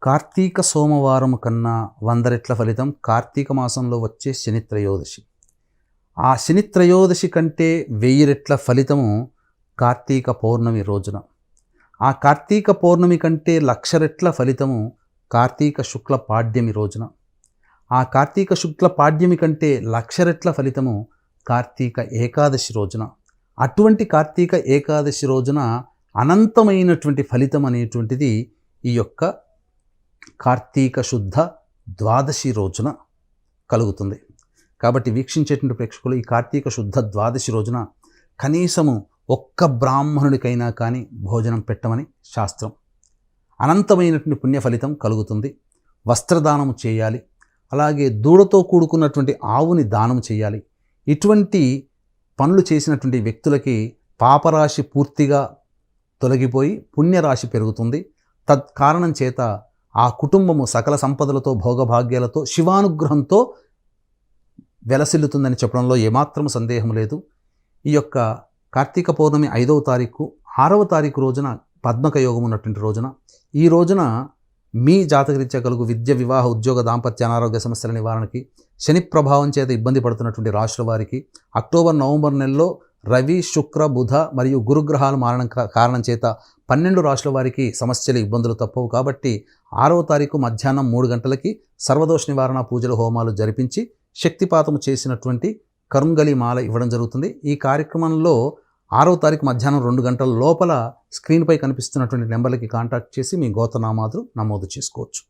కార్తీక సోమవారం కన్నా 100 రెట్ల ఫలితం కార్తీక మాసంలో వచ్చే శని త్రయోదశి. ఆ శని త్రయోదశి కంటే 1000 రెట్ల ఫలితము కార్తీక పౌర్ణమి రోజున. ఆ కార్తీక పౌర్ణమి కంటే 1,00,000 రెట్ల ఫలితము కార్తీక శుక్ల పాడ్యమి రోజున. ఆ కార్తీక శుక్ల పాడ్యమి కంటే 1,00,000 రెట్ల ఫలితము కార్తీక ఏకాదశి రోజున. అటువంటి కార్తీక ఏకాదశి రోజున అనంతమైనటువంటి ఫలితం అనేటువంటిది ఈ యొక్క కార్తీక శుద్ధ ద్వాదశి రోజున కలుగుతుంది. కాబట్టి వీక్షించేటువంటి ప్రేక్షకులు ఈ కార్తీక శుద్ధ ద్వాదశి రోజున కనీసము ఒక్క బ్రాహ్మణుడికైనా కానీ భోజనం పెట్టమని శాస్త్రం. అనంతమైనటువంటి పుణ్య ఫలితం కలుగుతుంది. వస్త్రదానము చేయాలి, అలాగే దూడతో కూడుకున్నటువంటి ఆవుని దానం చేయాలి. ఇటువంటి పనులు చేసినటువంటి వ్యక్తులకి పాపరాశి పూర్తిగా తొలగిపోయి పుణ్యరాశి పెరుగుతుంది. తత్కారణం చేత ఆ కుటుంబము సకల సంపదలతో భోగభాగ్యాలతో శివానుగ్రహంతో వెలసిల్లుతుందని చెప్పడంలో ఏమాత్రం సందేహం లేదు. ఈ యొక్క కార్తీక పౌర్ణమి 5వ తారీఖు 6వ తారీఖు రోజున పద్మక యోగం ఉన్నటువంటి రోజున, ఈ రోజున మీ జాతకరీత్యా కలుగు విద్య, వివాహ, ఉద్యోగ, దాంపత్య, అనారోగ్య సమస్యల నివారణకి, శని ప్రభావం చేత ఇబ్బంది పడుతున్నటువంటి రాశుల వారికి అక్టోబర్, నవంబర్ నెలలో రవి, శుక్ర, బుధ మరియు గురుగ్రహాలు మారడం కారణం చేత 12 రాశుల వారికి సమస్యలు, ఇబ్బందులు తప్పవు. కాబట్టి 6వ తారీఖు మధ్యాహ్నం 3 గంటలకి సర్వదోష నివారణ పూజలు, హోమాలు జరిపించి శక్తిపాతము చేసినటువంటి కరుంగలి మాల ఇవ్వడం జరుగుతుంది. ఈ కార్యక్రమంలో 6వ తారీఖు మధ్యాహ్నం 2 గంటల లోపల స్క్రీన్పై కనిపిస్తున్నటువంటి నెంబర్లకి కాంటాక్ట్ చేసి మీ గోత్రనామాదులు నమోదు చేసుకోవచ్చు.